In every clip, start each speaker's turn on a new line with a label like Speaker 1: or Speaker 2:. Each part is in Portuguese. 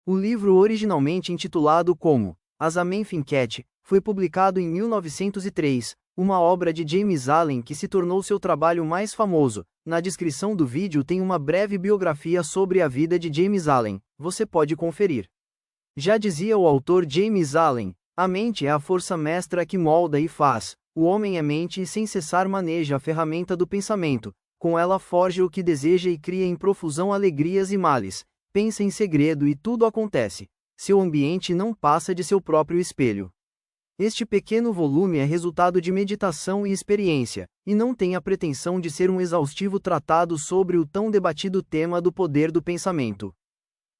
Speaker 1: O livro, originalmente intitulado como As Amenfinket, foi publicado em 1903, uma obra de James Allen que se tornou seu trabalho mais famoso. Na descrição do vídeo tem uma breve biografia sobre a vida de James Allen, você pode conferir. Já dizia o autor James Allen, a mente é a força mestra que molda e faz, o homem é mente e sem cessar maneja a ferramenta do pensamento, com ela forja o que deseja e cria em profusão alegrias e males, pensa em segredo e tudo acontece, seu ambiente não passa de seu próprio espelho. Este pequeno volume é resultado de meditação e experiência, e não tem a pretensão de ser um exaustivo tratado sobre o tão debatido tema do poder do pensamento.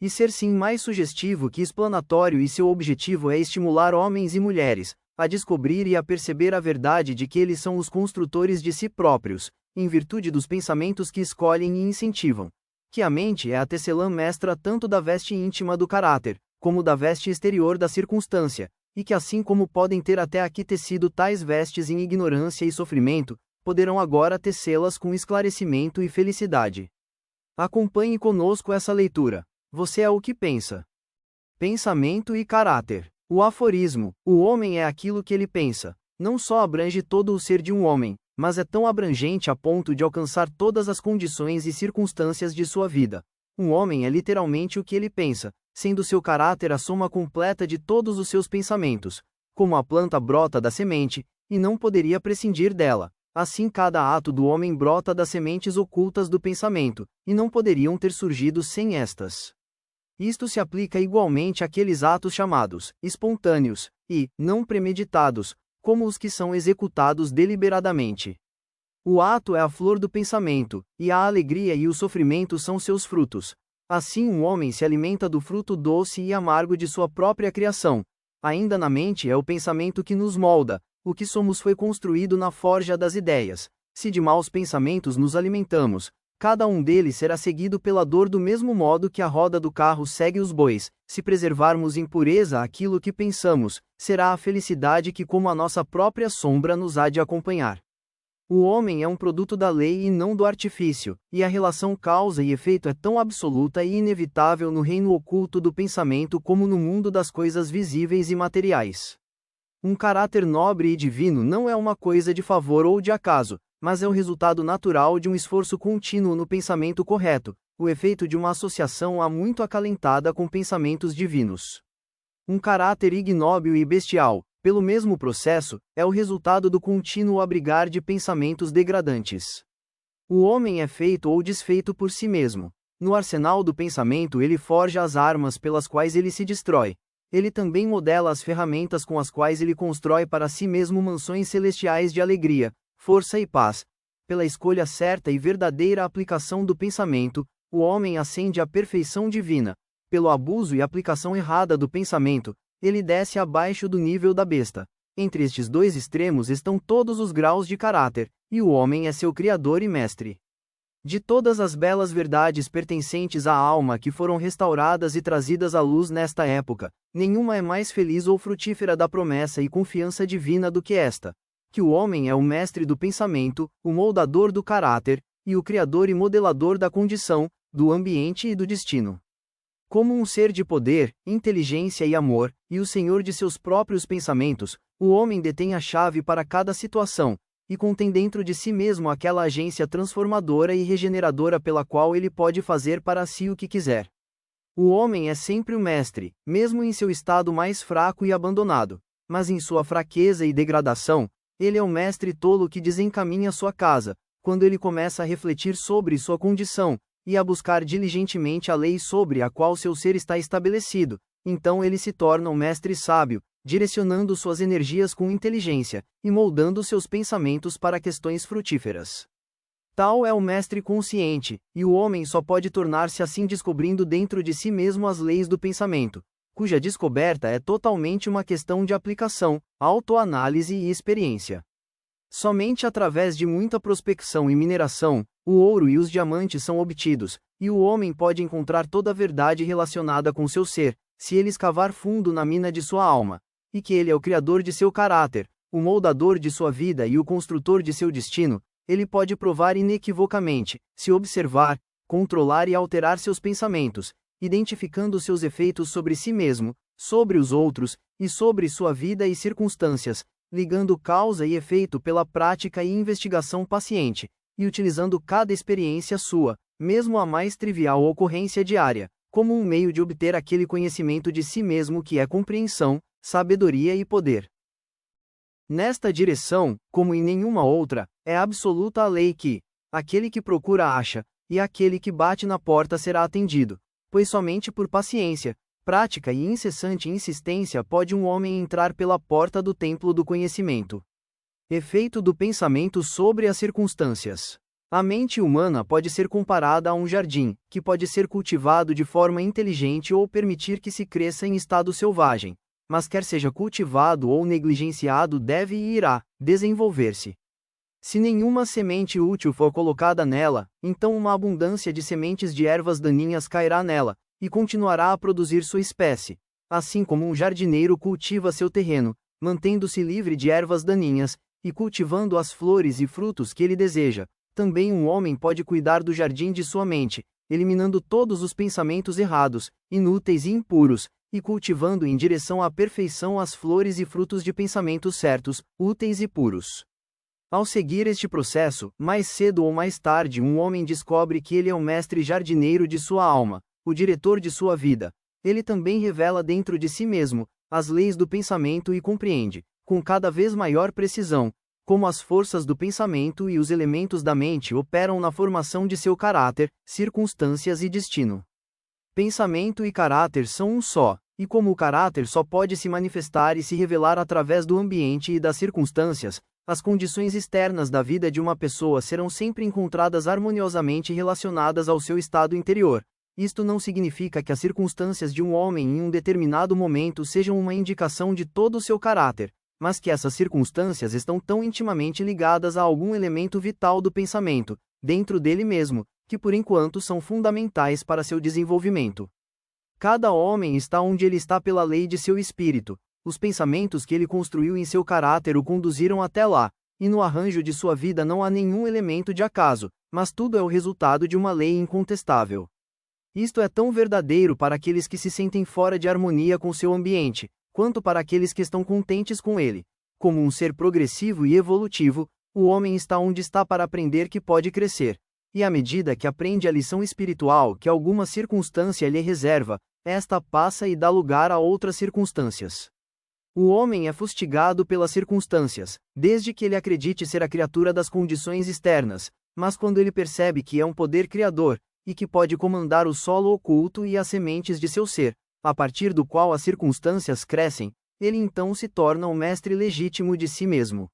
Speaker 1: E ser sim mais sugestivo que explanatório, e seu objetivo é estimular homens e mulheres a descobrir e a perceber a verdade de que eles são os construtores de si próprios, em virtude dos pensamentos que escolhem e incentivam. Que a mente é a tecelã mestra tanto da veste íntima do caráter, como da veste exterior da circunstância, e que assim como podem ter até aqui tecido tais vestes em ignorância e sofrimento, poderão agora tecê-las com esclarecimento e felicidade. Acompanhe conosco essa leitura. Você é o que pensa. Pensamento e caráter. O aforismo, o homem é aquilo que ele pensa, não só abrange todo o ser de um homem, mas é tão abrangente a ponto de alcançar todas as condições e circunstâncias de sua vida. Um homem é literalmente o que ele pensa, sendo seu caráter a soma completa de todos os seus pensamentos. Como a planta brota da semente, e não poderia prescindir dela, assim cada ato do homem brota das sementes ocultas do pensamento, e não poderiam ter surgido sem estas. Isto se aplica igualmente àqueles atos chamados espontâneos e não premeditados, como os que são executados deliberadamente. O ato é a flor do pensamento, e a alegria e o sofrimento são seus frutos. Assim um homem se alimenta do fruto doce e amargo de sua própria criação. Ainda na mente é o pensamento que nos molda, o que somos foi construído na forja das ideias. Se de maus pensamentos nos alimentamos, cada um deles será seguido pela dor do mesmo modo que a roda do carro segue os bois. Se preservarmos em pureza aquilo que pensamos, será a felicidade que como a nossa própria sombra nos há de acompanhar. O homem é um produto da lei e não do artifício, e a relação causa e efeito é tão absoluta e inevitável no reino oculto do pensamento como no mundo das coisas visíveis e materiais. Um caráter nobre e divino não é uma coisa de favor ou de acaso, mas é o resultado natural de um esforço contínuo no pensamento correto, o efeito de uma associação há muito acalentada com pensamentos divinos. Um caráter ignóbil e bestial, pelo mesmo processo, é o resultado do contínuo abrigar de pensamentos degradantes. O homem é feito ou desfeito por si mesmo. No arsenal do pensamento ele forja as armas pelas quais ele se destrói. Ele também modela as ferramentas com as quais ele constrói para si mesmo mansões celestiais de alegria, força e paz. Pela escolha certa e verdadeira aplicação do pensamento, o homem ascende à perfeição divina. Pelo abuso e aplicação errada do pensamento, ele desce abaixo do nível da besta. Entre estes dois extremos estão todos os graus de caráter, e o homem é seu criador e mestre. De todas as belas verdades pertencentes à alma que foram restauradas e trazidas à luz nesta época, nenhuma é mais feliz ou frutífera da promessa e confiança divina do que esta: que o homem é o mestre do pensamento, o moldador do caráter, e o criador e modelador da condição, do ambiente e do destino. Como um ser de poder, inteligência e amor, e o senhor de seus próprios pensamentos, o homem detém a chave para cada situação, e contém dentro de si mesmo aquela agência transformadora e regeneradora pela qual ele pode fazer para si o que quiser. O homem é sempre o mestre, mesmo em seu estado mais fraco e abandonado, mas em sua fraqueza e degradação, ele é o mestre tolo que desencaminha sua casa, quando ele começa a refletir sobre sua condição, e a buscar diligentemente a lei sobre a qual seu ser está estabelecido, então ele se torna um mestre sábio, direcionando suas energias com inteligência, e moldando seus pensamentos para questões frutíferas. Tal é o mestre consciente, e o homem só pode tornar-se assim descobrindo dentro de si mesmo as leis do pensamento, cuja descoberta é totalmente uma questão de aplicação, autoanálise e experiência. Somente através de muita prospecção e mineração, o ouro e os diamantes são obtidos, e o homem pode encontrar toda a verdade relacionada com seu ser, se ele escavar fundo na mina de sua alma, e que ele é o criador de seu caráter, o moldador de sua vida e o construtor de seu destino. Ele pode provar inequivocamente, se observar, controlar e alterar seus pensamentos, identificando seus efeitos sobre si mesmo, sobre os outros, e sobre sua vida e circunstâncias, ligando causa e efeito pela prática e investigação paciente, e utilizando cada experiência sua, mesmo a mais trivial ocorrência diária, como um meio de obter aquele conhecimento de si mesmo que é compreensão, sabedoria e poder. Nesta direção, como em nenhuma outra, é absoluta a lei que, aquele que procura acha, e aquele que bate na porta será atendido, pois somente por paciência, prática e incessante insistência pode um homem entrar pela porta do templo do conhecimento. Efeito do pensamento sobre as circunstâncias. A mente humana pode ser comparada a um jardim, que pode ser cultivado de forma inteligente ou permitir que se cresça em estado selvagem, mas quer seja cultivado ou negligenciado deve e irá desenvolver-se. Se nenhuma semente útil for colocada nela, então uma abundância de sementes de ervas daninhas cairá nela, e continuará a produzir sua espécie. Assim como um jardineiro cultiva seu terreno, mantendo-se livre de ervas daninhas, e cultivando as flores e frutos que ele deseja, também um homem pode cuidar do jardim de sua mente, eliminando todos os pensamentos errados, inúteis e impuros, e cultivando em direção à perfeição as flores e frutos de pensamentos certos, úteis e puros. Ao seguir este processo, mais cedo ou mais tarde um homem descobre que ele é o mestre jardineiro de sua alma, o diretor de sua vida. Ele também revela dentro de si mesmo as leis do pensamento e compreende, com cada vez maior precisão, como as forças do pensamento e os elementos da mente operam na formação de seu caráter, circunstâncias e destino. Pensamento e caráter são um só, e como o caráter só pode se manifestar e se revelar através do ambiente e das circunstâncias, as condições externas da vida de uma pessoa serão sempre encontradas harmoniosamente relacionadas ao seu estado interior. Isto não significa que as circunstâncias de um homem em um determinado momento sejam uma indicação de todo o seu caráter, mas que essas circunstâncias estão tão intimamente ligadas a algum elemento vital do pensamento, dentro dele mesmo, que por enquanto são fundamentais para seu desenvolvimento. Cada homem está onde ele está pela lei de seu espírito. Os pensamentos que ele construiu em seu caráter o conduziram até lá, e no arranjo de sua vida não há nenhum elemento de acaso, mas tudo é o resultado de uma lei incontestável. Isto é tão verdadeiro para aqueles que se sentem fora de harmonia com seu ambiente, quanto para aqueles que estão contentes com ele. Como um ser progressivo e evolutivo, o homem está onde está para aprender que pode crescer, e à medida que aprende a lição espiritual que alguma circunstância lhe reserva, esta passa e dá lugar a outras circunstâncias. O homem é fustigado pelas circunstâncias, desde que ele acredite ser a criatura das condições externas, mas quando ele percebe que é um poder criador, e que pode comandar o solo oculto e as sementes de seu ser, a partir do qual as circunstâncias crescem, ele então se torna o mestre legítimo de si mesmo.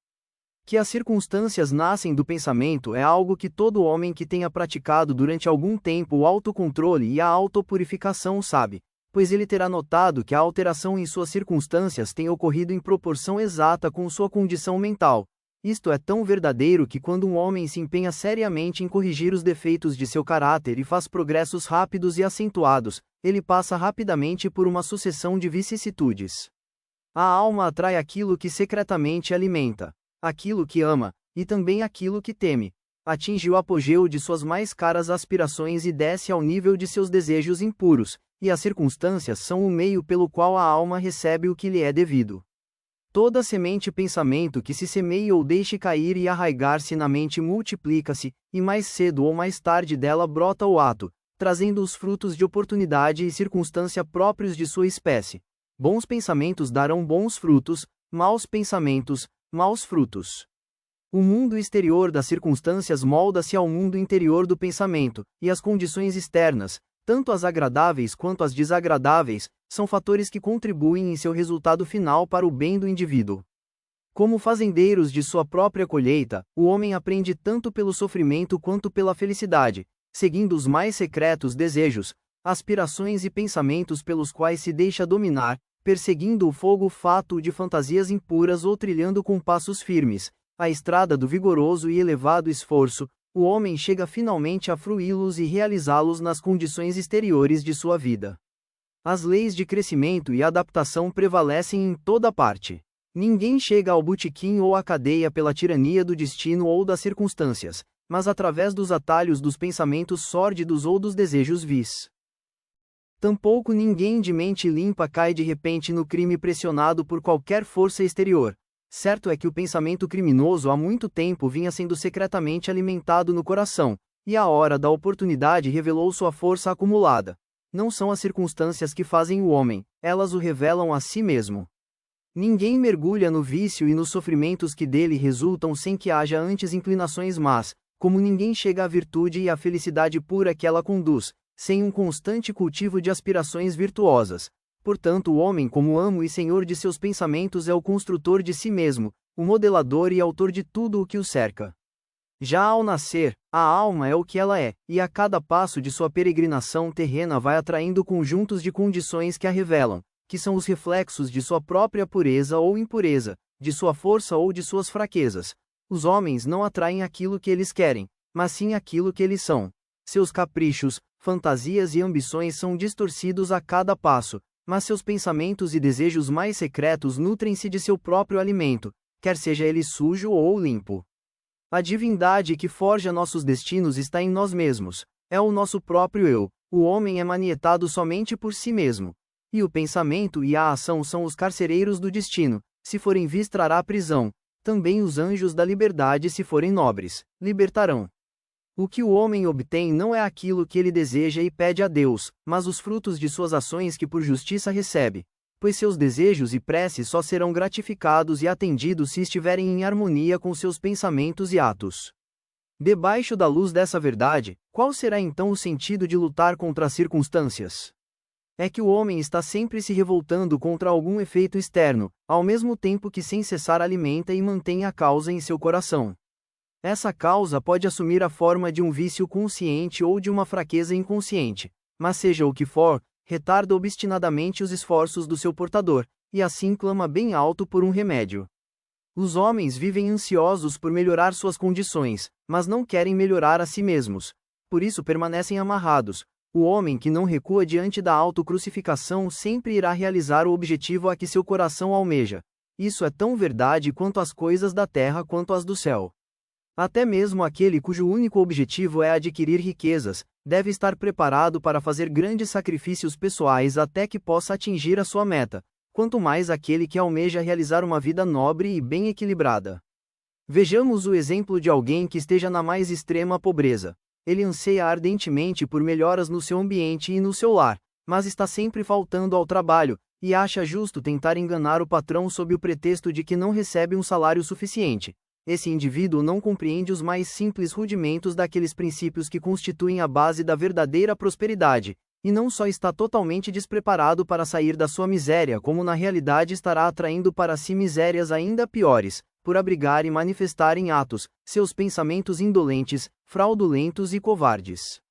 Speaker 1: Que as circunstâncias nascem do pensamento é algo que todo homem que tenha praticado durante algum tempo o autocontrole e a autopurificação sabe, pois ele terá notado que a alteração em suas circunstâncias tem ocorrido em proporção exata com sua condição mental. Isto é tão verdadeiro que quando um homem se empenha seriamente em corrigir os defeitos de seu caráter e faz progressos rápidos e acentuados, ele passa rapidamente por uma sucessão de vicissitudes. A alma atrai aquilo que secretamente alimenta, aquilo que ama, e também aquilo que teme. Atinge o apogeu de suas mais caras aspirações e desce ao nível de seus desejos impuros, e as circunstâncias são o meio pelo qual a alma recebe o que lhe é devido. Toda semente pensamento que se semeia ou deixe cair e arraigar-se na mente multiplica-se, e mais cedo ou mais tarde dela brota o ato, trazendo os frutos de oportunidade e circunstância próprios de sua espécie. Bons pensamentos darão bons frutos, maus pensamentos, maus frutos. O mundo exterior das circunstâncias molda-se ao mundo interior do pensamento, e as condições externas, tanto as agradáveis quanto as desagradáveis, são fatores que contribuem em seu resultado final para o bem do indivíduo. Como fazendeiros de sua própria colheita, o homem aprende tanto pelo sofrimento quanto pela felicidade, seguindo os mais secretos desejos, aspirações e pensamentos pelos quais se deixa dominar, perseguindo o fogo fato de fantasias impuras ou trilhando com passos firmes a estrada do vigoroso e elevado esforço, o homem chega finalmente a fruí-los e realizá-los nas condições exteriores de sua vida. As leis de crescimento e adaptação prevalecem em toda parte. Ninguém chega ao botequim ou à cadeia pela tirania do destino ou das circunstâncias, mas através dos atalhos dos pensamentos sórdidos ou dos desejos vis. Tampouco ninguém de mente limpa cai de repente no crime pressionado por qualquer força exterior. Certo é que o pensamento criminoso há muito tempo vinha sendo secretamente alimentado no coração, e a hora da oportunidade revelou sua força acumulada. Não são as circunstâncias que fazem o homem, elas o revelam a si mesmo. Ninguém mergulha no vício e nos sofrimentos que dele resultam sem que haja antes inclinações más, como ninguém chega à virtude e à felicidade pura que ela conduz, sem um constante cultivo de aspirações virtuosas. Portanto, o homem, como amo e senhor de seus pensamentos, é o construtor de si mesmo, o modelador e autor de tudo o que o cerca. Já ao nascer, a alma é o que ela é, e a cada passo de sua peregrinação terrena vai atraindo conjuntos de condições que a revelam, que são os reflexos de sua própria pureza ou impureza, de sua força ou de suas fraquezas. Os homens não atraem aquilo que eles querem, mas sim aquilo que eles são. Seus caprichos, fantasias e ambições são distorcidos a cada passo, mas seus pensamentos e desejos mais secretos nutrem-se de seu próprio alimento, quer seja ele sujo ou limpo. A divindade que forja nossos destinos está em nós mesmos, é o nosso próprio eu. O homem é manietado somente por si mesmo. E o pensamento e a ação são os carcereiros do destino, se forem vis trará prisão. Também os anjos da liberdade, se forem nobres, libertarão. O que o homem obtém não é aquilo que ele deseja e pede a Deus, mas os frutos de suas ações que por justiça recebe, pois seus desejos e preces só serão gratificados e atendidos se estiverem em harmonia com seus pensamentos e atos. Debaixo da luz dessa verdade, qual será então o sentido de lutar contra as circunstâncias? É que o homem está sempre se revoltando contra algum efeito externo, ao mesmo tempo que sem cessar alimenta e mantém a causa em seu coração. Essa causa pode assumir a forma de um vício consciente ou de uma fraqueza inconsciente, mas seja o que for, retarda obstinadamente os esforços do seu portador, e assim clama bem alto por um remédio. Os homens vivem ansiosos por melhorar suas condições, mas não querem melhorar a si mesmos. Por isso permanecem amarrados. O homem que não recua diante da autocrucificação sempre irá realizar o objetivo a que seu coração almeja. Isso é tão verdade quanto as coisas da terra quanto as do céu. Até mesmo aquele cujo único objetivo é adquirir riquezas, deve estar preparado para fazer grandes sacrifícios pessoais até que possa atingir a sua meta, quanto mais aquele que almeja realizar uma vida nobre e bem equilibrada. Vejamos o exemplo de alguém que esteja na mais extrema pobreza. Ele anseia ardentemente por melhoras no seu ambiente e no seu lar, mas está sempre faltando ao trabalho, e acha justo tentar enganar o patrão sob o pretexto de que não recebe um salário suficiente. Esse indivíduo não compreende os mais simples rudimentos daqueles princípios que constituem a base da verdadeira prosperidade, e não só está totalmente despreparado para sair da sua miséria, como na realidade estará atraindo para si misérias ainda piores, por abrigar e manifestar em atos seus pensamentos indolentes, fraudulentos e covardes.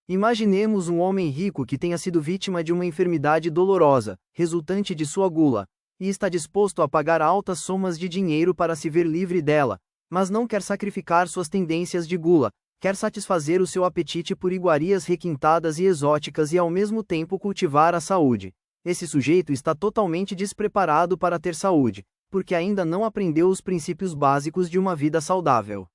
Speaker 1: Imaginemos um homem rico que tenha sido vítima de uma enfermidade dolorosa, resultante de sua gula, e está disposto a pagar altas somas de dinheiro para se ver livre dela, mas não quer sacrificar suas tendências de gula, quer satisfazer o seu apetite por iguarias requintadas e exóticas e ao mesmo tempo cultivar a saúde. Esse sujeito está totalmente despreparado para ter saúde, porque ainda não aprendeu os princípios básicos de uma vida saudável.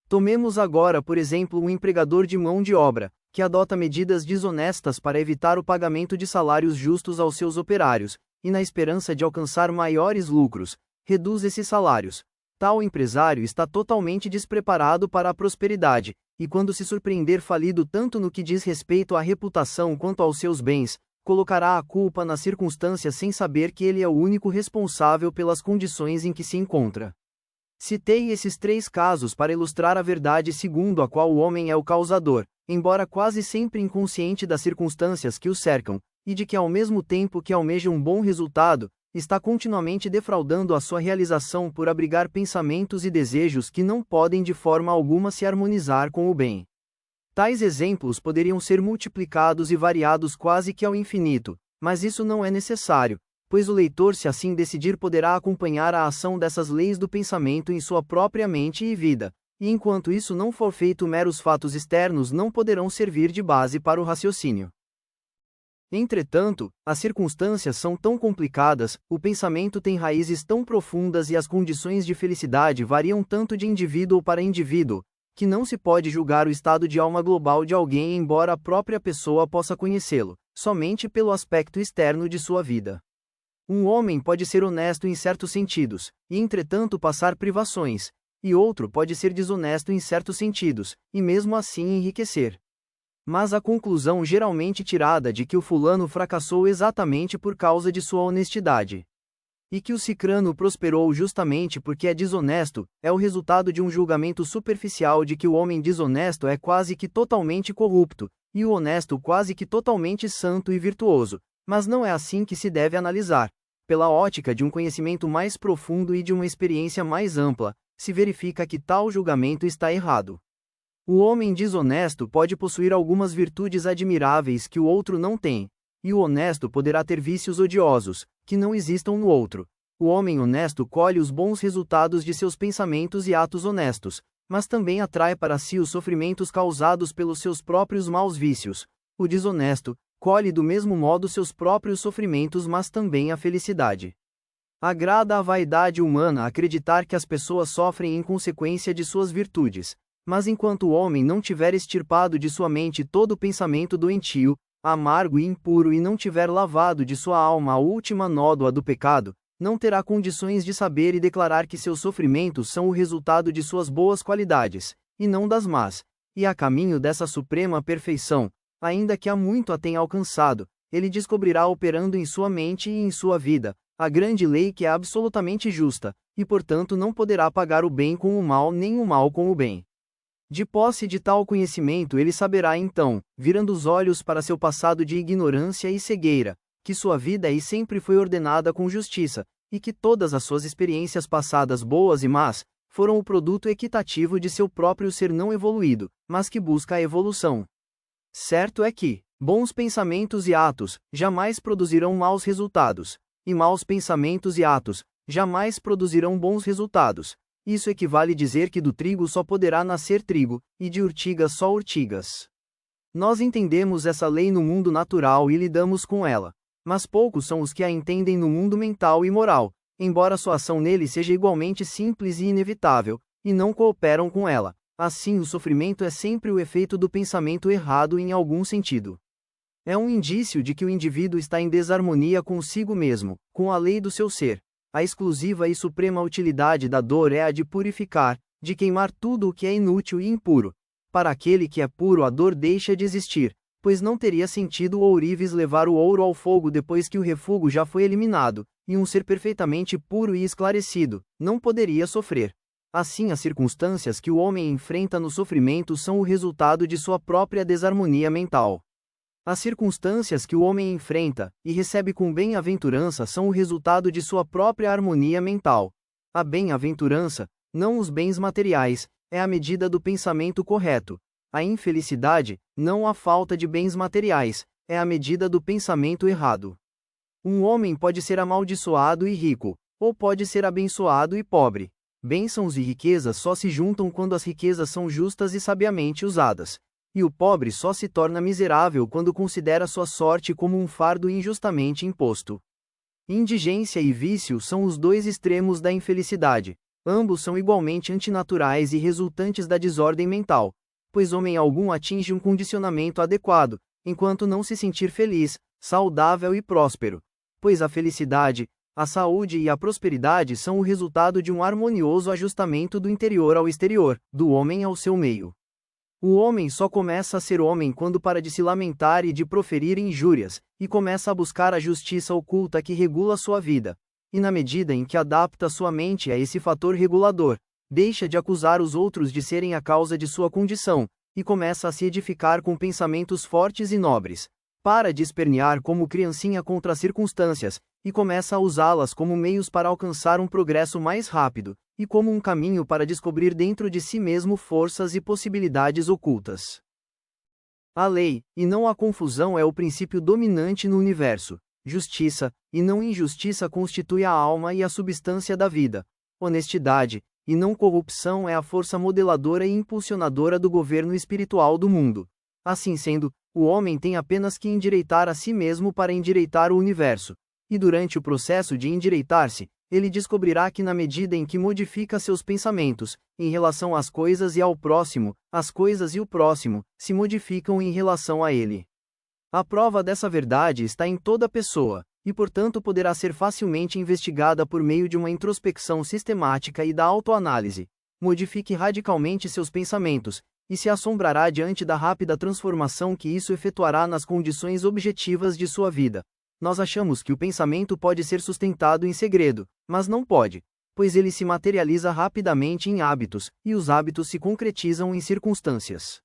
Speaker 1: Tomemos agora, por exemplo, um empregador de mão de obra, que adota medidas desonestas para evitar o pagamento de salários justos aos seus operários, e na esperança de alcançar maiores lucros, reduz esses salários. Tal empresário está totalmente despreparado para a prosperidade, e quando se surpreender falido tanto no que diz respeito à reputação quanto aos seus bens, colocará a culpa nas circunstâncias sem saber que ele é o único responsável pelas condições em que se encontra. Citei esses 3 casos para ilustrar a verdade segundo a qual o homem é o causador, embora quase sempre inconsciente das circunstâncias que o cercam, e de que ao mesmo tempo que almeja um bom resultado, está continuamente defraudando a sua realização por abrigar pensamentos e desejos que não podem de forma alguma se harmonizar com o bem. Tais exemplos poderiam ser multiplicados e variados quase que ao infinito, mas isso não é necessário, pois o leitor, se assim decidir, poderá acompanhar a ação dessas leis do pensamento em sua própria mente e vida, e enquanto isso não for feito, meros fatos externos não poderão servir de base para o raciocínio. Entretanto, as circunstâncias são tão complicadas, o pensamento tem raízes tão profundas e as condições de felicidade variam tanto de indivíduo para indivíduo, que não se pode julgar o estado de alma global de alguém embora a própria pessoa possa conhecê-lo. somente pelo aspecto externo de sua vida. Um homem pode ser honesto em certos sentidos, e entretanto passar privações, e outro pode ser desonesto em certos sentidos, e mesmo assim enriquecer. Mas a conclusão geralmente tirada de que o fulano fracassou exatamente por causa de sua honestidade, e que o cicrano prosperou justamente porque é desonesto, é o resultado de um julgamento superficial de que o homem desonesto é quase que totalmente corrupto, e o honesto quase que totalmente santo e virtuoso. Mas não é assim que se deve analisar. Pela ótica de um conhecimento mais profundo e de uma experiência mais ampla, se verifica que tal julgamento está errado. O homem desonesto pode possuir algumas virtudes admiráveis que o outro não tem, e o honesto poderá ter vícios odiosos, que não existam no outro. O homem honesto colhe os bons resultados de seus pensamentos e atos honestos, mas também atrai para si os sofrimentos causados pelos seus próprios maus vícios. O desonesto colhe do mesmo modo seus próprios sofrimentos, mas também a felicidade. Agrada à vaidade humana acreditar que as pessoas sofrem em consequência de suas virtudes, mas enquanto o homem não tiver extirpado de sua mente todo o pensamento doentio, amargo e impuro e não tiver lavado de sua alma a última nódoa do pecado, não terá condições de saber e declarar que seus sofrimentos são o resultado de suas boas qualidades, e não das más, e a caminho dessa suprema perfeição, ainda que há muito a tenha alcançado, ele descobrirá operando em sua mente e em sua vida, a grande lei que é absolutamente justa, e portanto não poderá pagar o bem com o mal nem o mal com o bem. De posse de tal conhecimento ele saberá então, virando os olhos para seu passado de ignorância e cegueira, que sua vida e sempre foi ordenada com justiça, e que todas as suas experiências passadas boas e más, foram o produto equitativo de seu próprio ser não evoluído, mas que busca a evolução. Certo é que, bons pensamentos e atos, jamais produzirão maus resultados, e maus pensamentos e atos, jamais produzirão bons resultados. Isso equivale dizer que do trigo só poderá nascer trigo, e de urtigas só urtigas. Nós entendemos essa lei no mundo natural e lidamos com ela, mas poucos são os que a entendem no mundo mental e moral, embora sua ação nele seja igualmente simples e inevitável, e não cooperam com ela. Assim, o sofrimento é sempre o efeito do pensamento errado em algum sentido. É um indício de que o indivíduo está em desarmonia consigo mesmo, com a lei do seu ser. A exclusiva e suprema utilidade da dor é a de purificar, de queimar tudo o que é inútil e impuro. Para aquele que é puro, a dor deixa de existir, pois não teria sentido o ourives levar o ouro ao fogo depois que o refúgio já foi eliminado, e um ser perfeitamente puro e esclarecido não poderia sofrer. Assim, as circunstâncias que o homem enfrenta no sofrimento são o resultado de sua própria desarmonia mental. As circunstâncias que o homem enfrenta, e recebe com bem-aventurança são o resultado de sua própria harmonia mental. A bem-aventurança, não os bens materiais, é a medida do pensamento correto. A infelicidade, não a falta de bens materiais, é a medida do pensamento errado. Um homem pode ser amaldiçoado e rico, ou pode ser abençoado e pobre. Bênçãos e riquezas só se juntam quando as riquezas são justas e sabiamente usadas. E o pobre só se torna miserável quando considera sua sorte como um fardo injustamente imposto. Indigência e vício são os dois extremos da infelicidade. Ambos são igualmente antinaturais e resultantes da desordem mental, pois homem algum atinge um condicionamento adequado, enquanto não se sentir feliz, saudável e próspero. Pois a felicidade, a saúde e a prosperidade são o resultado de um harmonioso ajustamento do interior ao exterior, do homem ao seu meio. O homem só começa a ser homem quando para de se lamentar e de proferir injúrias, e começa a buscar a justiça oculta que regula sua vida. E na medida em que adapta sua mente a esse fator regulador, deixa de acusar os outros de serem a causa de sua condição, e começa a se edificar com pensamentos fortes e nobres. Para de espernear como criancinha contra as circunstâncias, e começa a usá-las como meios para alcançar um progresso mais rápido, e como um caminho para descobrir dentro de si mesmo forças e possibilidades ocultas. A lei, e não a confusão, é o princípio dominante no universo. Justiça, e não injustiça, constitui a alma e a substância da vida. Honestidade, e não corrupção, é a força modeladora e impulsionadora do governo espiritual do mundo. Assim sendo, o homem tem apenas que endireitar a si mesmo para endireitar o universo. E durante o processo de endireitar-se, ele descobrirá que na medida em que modifica seus pensamentos, em relação às coisas e ao próximo, as coisas e o próximo, se modificam em relação a ele. A prova dessa verdade está em toda pessoa, e portanto poderá ser facilmente investigada por meio de uma introspecção sistemática e da autoanálise. Modifique radicalmente seus pensamentos, e se assombrará diante da rápida transformação que isso efetuará nas condições objetivas de sua vida. Nós achamos que o pensamento pode ser sustentado em segredo, mas não pode, pois ele se materializa rapidamente em hábitos, e os hábitos se concretizam em circunstâncias.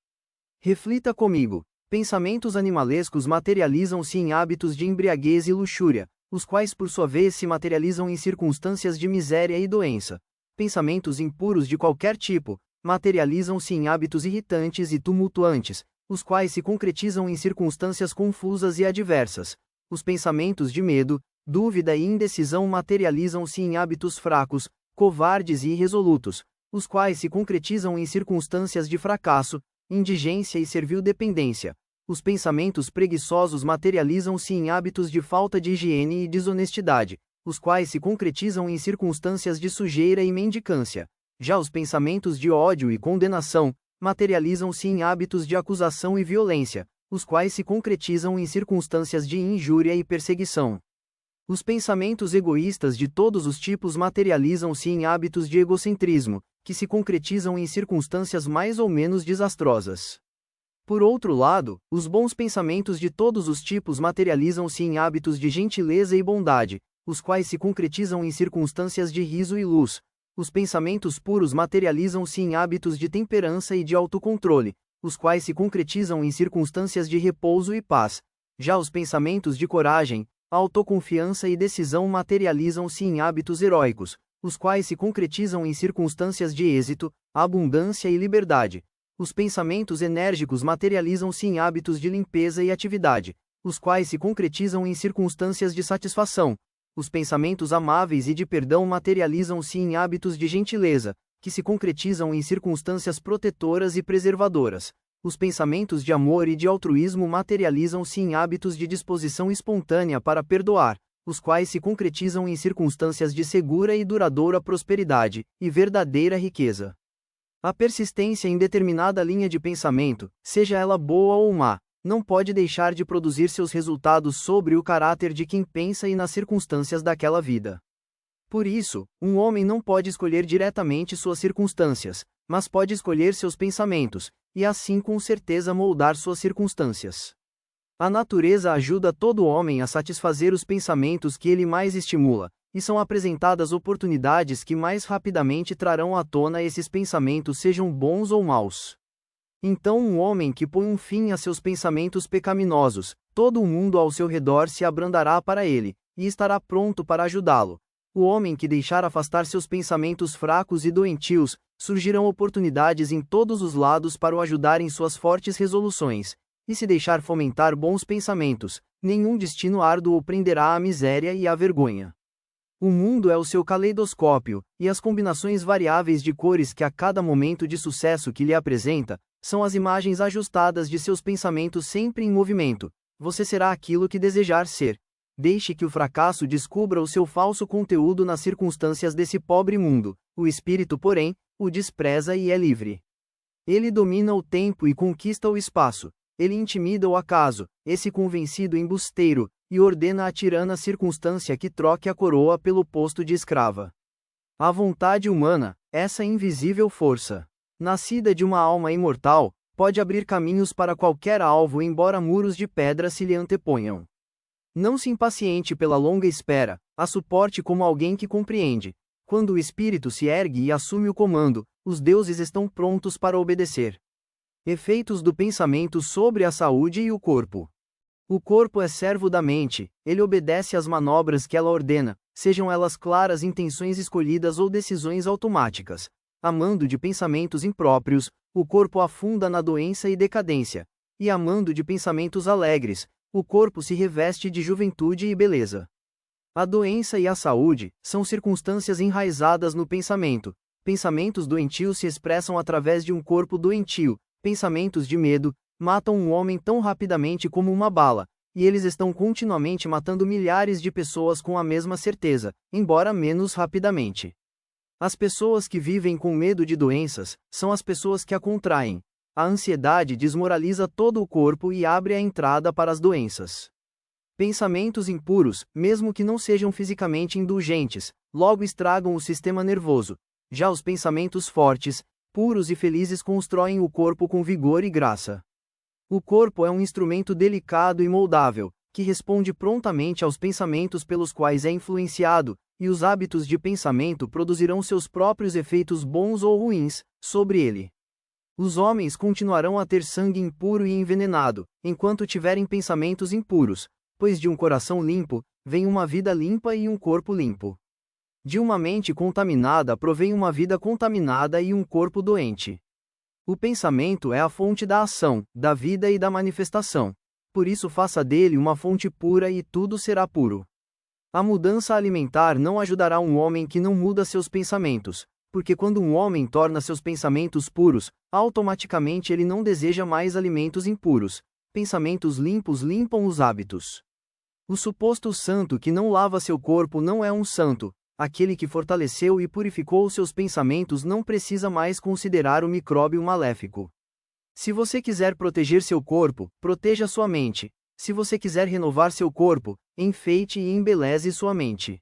Speaker 1: Reflita comigo. Pensamentos animalescos materializam-se em hábitos de embriaguez e luxúria, os quais por sua vez se materializam em circunstâncias de miséria e doença. Pensamentos impuros de qualquer tipo materializam-se em hábitos irritantes e tumultuantes, os quais se concretizam em circunstâncias confusas e adversas. Os pensamentos de medo, dúvida e indecisão materializam-se em hábitos fracos, covardes e irresolutos, os quais se concretizam em circunstâncias de fracasso, indigência e servil dependência. Os pensamentos preguiçosos materializam-se em hábitos de falta de higiene e desonestidade, os quais se concretizam em circunstâncias de sujeira e mendicância. Já os pensamentos de ódio e condenação materializam-se em hábitos de acusação e violência, os quais se concretizam em circunstâncias de injúria e perseguição. Os pensamentos egoístas de todos os tipos materializam-se em hábitos de egocentrismo, que se concretizam em circunstâncias mais ou menos desastrosas. Por outro lado, os bons pensamentos de todos os tipos materializam-se em hábitos de gentileza e bondade, os quais se concretizam em circunstâncias de riso e luz. Os pensamentos puros materializam-se em hábitos de temperança e de autocontrole, os quais se concretizam em circunstâncias de repouso e paz. Já os pensamentos de coragem, autoconfiança e decisão materializam-se em hábitos heróicos, os quais se concretizam em circunstâncias de êxito, abundância e liberdade. Os pensamentos enérgicos materializam-se em hábitos de limpeza e atividade, os quais se concretizam em circunstâncias de satisfação. Os pensamentos amáveis e de perdão materializam-se em hábitos de gentileza, que se concretizam em circunstâncias protetoras e preservadoras. Os pensamentos de amor e de altruísmo materializam-se em hábitos de disposição espontânea para perdoar, os quais se concretizam em circunstâncias de segura e duradoura prosperidade e verdadeira riqueza. A persistência em determinada linha de pensamento, seja ela boa ou má, não pode deixar de produzir seus resultados sobre o caráter de quem pensa e nas circunstâncias daquela vida. Por isso, um homem não pode escolher diretamente suas circunstâncias, mas pode escolher seus pensamentos, e assim com certeza moldar suas circunstâncias. A natureza ajuda todo homem a satisfazer os pensamentos que ele mais estimula, e são apresentadas oportunidades que mais rapidamente trarão à tona esses pensamentos, sejam bons ou maus. Então um homem que põe um fim a seus pensamentos pecaminosos, todo o mundo ao seu redor se abrandará para ele, e estará pronto para ajudá-lo. O homem que deixar afastar seus pensamentos fracos e doentios, surgirão oportunidades em todos os lados para o ajudar em suas fortes resoluções. E se deixar fomentar bons pensamentos, nenhum destino árduo o prenderá à miséria e à vergonha. O mundo é o seu caleidoscópio, e as combinações variáveis de cores que a cada momento de sucesso que lhe apresenta, são as imagens ajustadas de seus pensamentos sempre em movimento. Você será aquilo que desejar ser. Deixe que o fracasso descubra o seu falso conteúdo nas circunstâncias desse pobre mundo. O espírito, porém, o despreza e é livre. Ele domina o tempo e conquista o espaço. Ele intimida o acaso, esse convencido embusteiro, e ordena à tirana circunstância que troque a coroa pelo posto de escrava. A vontade humana, essa invisível força, nascida de uma alma imortal, pode abrir caminhos para qualquer alvo embora muros de pedra se lhe anteponham. Não se impaciente pela longa espera, a suporte como alguém que compreende. Quando o espírito se ergue e assume o comando, os deuses estão prontos para obedecer. Efeitos do pensamento sobre a saúde e o corpo. O corpo é servo da mente, ele obedece às manobras que ela ordena, sejam elas claras intenções escolhidas ou decisões automáticas. Amando de pensamentos impróprios, o corpo afunda na doença e decadência. E amando de pensamentos alegres, o corpo se reveste de juventude e beleza. A doença e a saúde são circunstâncias enraizadas no pensamento. Pensamentos doentios se expressam através de um corpo doentio. Pensamentos de medo matam um homem tão rapidamente como uma bala, e eles estão continuamente matando milhares de pessoas com a mesma certeza, embora menos rapidamente. As pessoas que vivem com medo de doenças são as pessoas que a contraem. A ansiedade desmoraliza todo o corpo e abre a entrada para as doenças. Pensamentos impuros, mesmo que não sejam fisicamente indulgentes, logo estragam o sistema nervoso. Já os pensamentos fortes, puros e felizes constroem o corpo com vigor e graça. O corpo é um instrumento delicado e moldável, que responde prontamente aos pensamentos pelos quais é influenciado, e os hábitos de pensamento produzirão seus próprios efeitos bons ou ruins sobre ele. Os homens continuarão a ter sangue impuro e envenenado, enquanto tiverem pensamentos impuros, pois de um coração limpo, vem uma vida limpa e um corpo limpo. De uma mente contaminada provém uma vida contaminada e um corpo doente. O pensamento é a fonte da ação, da vida e da manifestação. Por isso faça dele uma fonte pura e tudo será puro. A mudança alimentar não ajudará um homem que não muda seus pensamentos, porque quando um homem torna seus pensamentos puros, automaticamente ele não deseja mais alimentos impuros. Pensamentos limpos limpam os hábitos. O suposto santo que não lava seu corpo não é um santo. Aquele que fortaleceu e purificou seus pensamentos não precisa mais considerar o micróbio maléfico. Se você quiser proteger seu corpo, proteja sua mente. Se você quiser renovar seu corpo, enfeite e embeleze sua mente.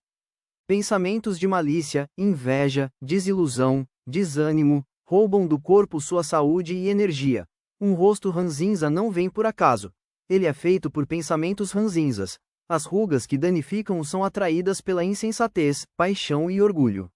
Speaker 1: Pensamentos de malícia, inveja, desilusão, desânimo, roubam do corpo sua saúde e energia. Um rosto ranzinza não vem por acaso. Ele é feito por pensamentos ranzinzas. As rugas que danificam são atraídas pela insensatez, paixão e orgulho.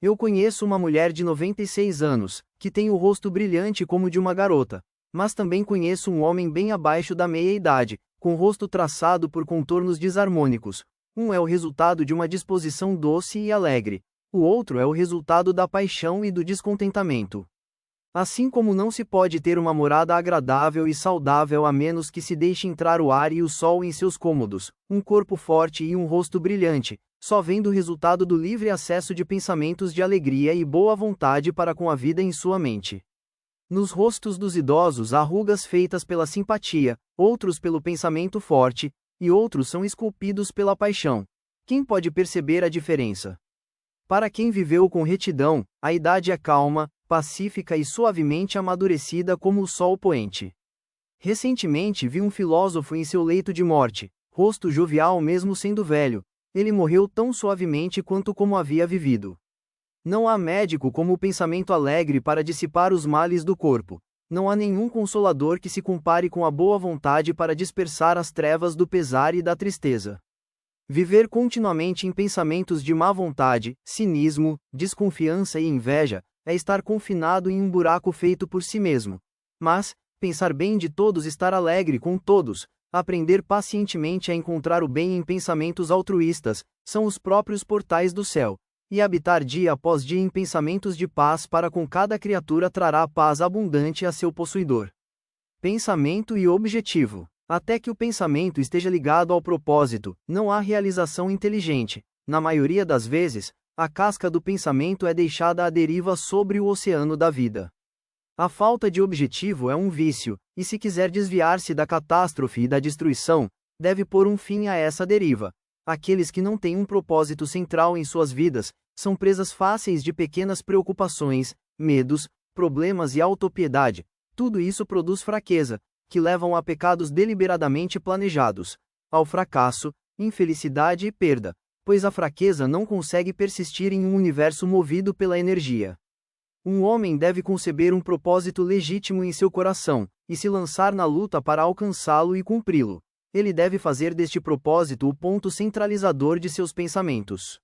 Speaker 1: Eu conheço uma mulher de 96 anos, que tem o rosto brilhante como de uma garota, mas também conheço um homem bem abaixo da meia-idade, com o rosto traçado por contornos desarmônicos. Um é o resultado de uma disposição doce e alegre, o outro é o resultado da paixão e do descontentamento. Assim como não se pode ter uma morada agradável e saudável a menos que se deixe entrar o ar e o sol em seus cômodos, um corpo forte e um rosto brilhante, só vem do resultado do livre acesso de pensamentos de alegria e boa vontade para com a vida em sua mente. Nos rostos dos idosos há rugas feitas pela simpatia, outros pelo pensamento forte, e outros são esculpidos pela paixão. Quem pode perceber a diferença? Para quem viveu com retidão, a idade é calma, pacífica e suavemente amadurecida como o sol poente. Recentemente vi um filósofo em seu leito de morte, rosto jovial mesmo sendo velho. Ele morreu tão suavemente quanto como havia vivido. Não há médico como o pensamento alegre para dissipar os males do corpo. Não há nenhum consolador que se compare com a boa vontade para dispersar as trevas do pesar e da tristeza. Viver continuamente em pensamentos de má vontade, cinismo, desconfiança e inveja, é estar confinado em um buraco feito por si mesmo. Mas, pensar bem de todos, estar alegre com todos, aprender pacientemente a encontrar o bem em pensamentos altruístas, são os próprios portais do céu, e habitar dia após dia em pensamentos de paz para com cada criatura trará paz abundante a seu possuidor. Pensamento e objetivo. Até que o pensamento esteja ligado ao propósito, não há realização inteligente. Na maioria das vezes, a casca do pensamento é deixada à deriva sobre o oceano da vida. A falta de objetivo é um vício, e se quiser desviar-se da catástrofe e da destruição, deve pôr um fim a essa deriva. Aqueles que não têm um propósito central em suas vidas, são presas fáceis de pequenas preocupações, medos, problemas e autopiedade. Tudo isso produz fraqueza, que levam a pecados deliberadamente planejados, ao fracasso, infelicidade e perda, pois a fraqueza não consegue persistir em um universo movido pela energia. Um homem deve conceber um propósito legítimo em seu coração, e se lançar na luta para alcançá-lo e cumpri-lo. Ele deve fazer deste propósito o ponto centralizador de seus pensamentos.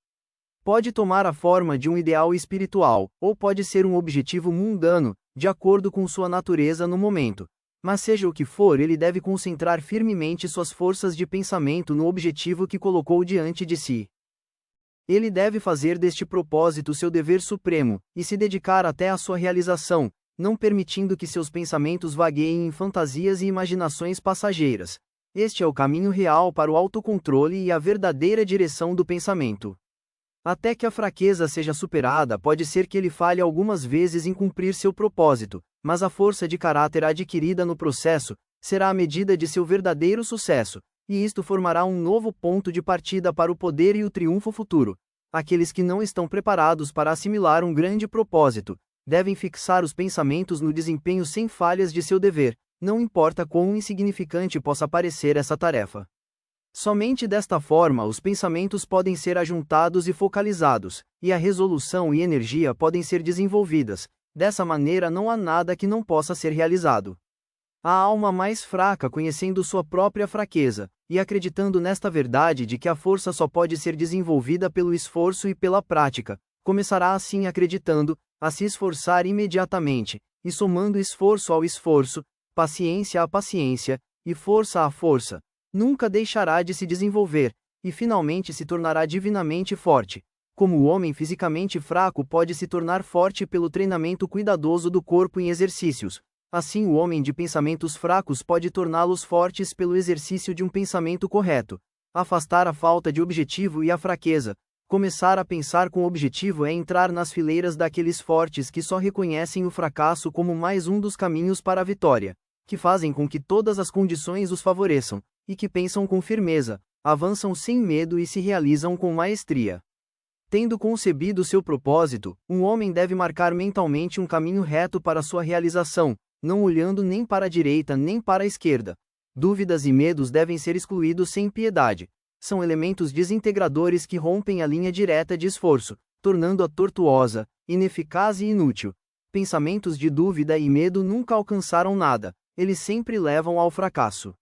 Speaker 1: Pode tomar a forma de um ideal espiritual, ou pode ser um objetivo mundano, de acordo com sua natureza no momento. Mas seja o que for, ele deve concentrar firmemente suas forças de pensamento no objetivo que colocou diante de si. Ele deve fazer deste propósito seu dever supremo, e se dedicar até à sua realização, não permitindo que seus pensamentos vagueiem em fantasias e imaginações passageiras. Este é o caminho real para o autocontrole e a verdadeira direção do pensamento. Até que a fraqueza seja superada, pode ser que ele falhe algumas vezes em cumprir seu propósito, mas a força de caráter adquirida no processo será a medida de seu verdadeiro sucesso, e isto formará um novo ponto de partida para o poder e o triunfo futuro. Aqueles que não estão preparados para assimilar um grande propósito, devem fixar os pensamentos no desempenho sem falhas de seu dever, não importa quão insignificante possa parecer essa tarefa. Somente desta forma os pensamentos podem ser ajuntados e focalizados, e a resolução e energia podem ser desenvolvidas. Dessa maneira não há nada que não possa ser realizado. A alma mais fraca, conhecendo sua própria fraqueza, e acreditando nesta verdade de que a força só pode ser desenvolvida pelo esforço e pela prática, começará assim acreditando, a se esforçar imediatamente, e somando esforço ao esforço, paciência à paciência, e força à força, nunca deixará de se desenvolver, e finalmente se tornará divinamente forte. Como o homem fisicamente fraco pode se tornar forte pelo treinamento cuidadoso do corpo em exercícios, assim o homem de pensamentos fracos pode torná-los fortes pelo exercício de um pensamento correto. Afastar a falta de objetivo e a fraqueza. Começar a pensar com objetivo é entrar nas fileiras daqueles fortes que só reconhecem o fracasso como mais um dos caminhos para a vitória, que fazem com que todas as condições os favoreçam, e que pensam com firmeza, avançam sem medo e se realizam com maestria. Tendo concebido seu propósito, um homem deve marcar mentalmente um caminho reto para sua realização, não olhando nem para a direita nem para a esquerda. Dúvidas e medos devem ser excluídos sem piedade. São elementos desintegradores que rompem a linha direta de esforço, tornando-a tortuosa, ineficaz e inútil. Pensamentos de dúvida e medo nunca alcançaram nada, eles sempre levam ao fracasso.